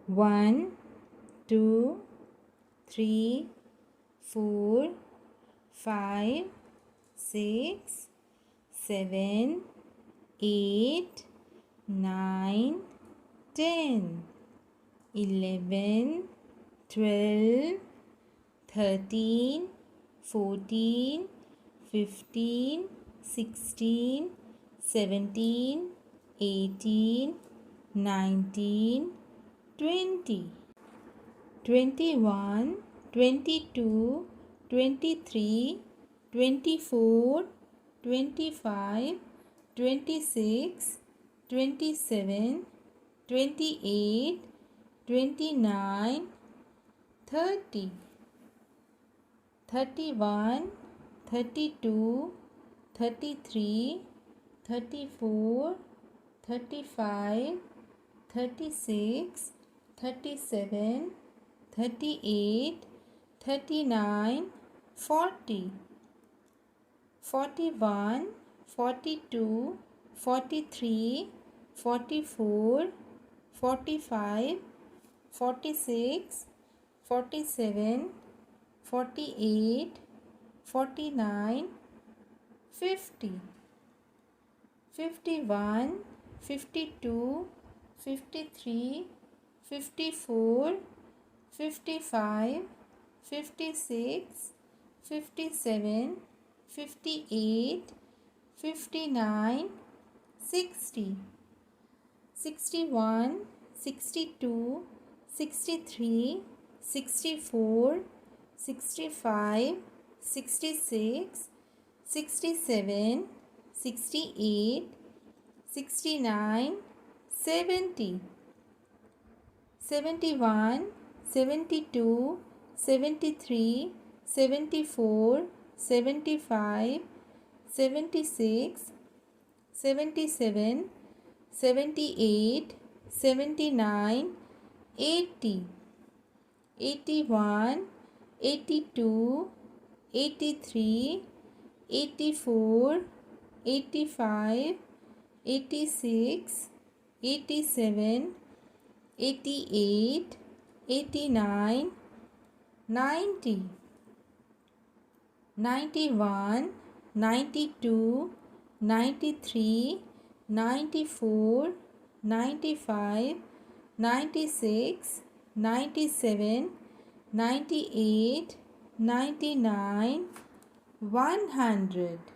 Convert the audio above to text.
1, 2, 3, 4, 5, 6, 7, 8, 9, 10, 11, 12, 13, 14, 15, 16, 17, 18, 19, 20, 21, 22, 23, 24, 25, 26, 27, 28, 29, 30, 31, 32, 33, 34, 35, 36, 37, 38, 39, 40, 41, 42, 43, 44, 45, 46, 47, 48, 49, 50, 51, 52, 53, 54, 55, 56, 57, 58, 59, 60, 61, 62, 63, 64, 65, 66, 67, 68, 69, 70, 71, 72, 73, 74, 75, 76, 77, 78, 79, 80, 81, 82, 83, 84, 85, 86, 87, 88, 89, 90, 91, 92, 93, 94, 95, 96, 97, 98, 99, 100.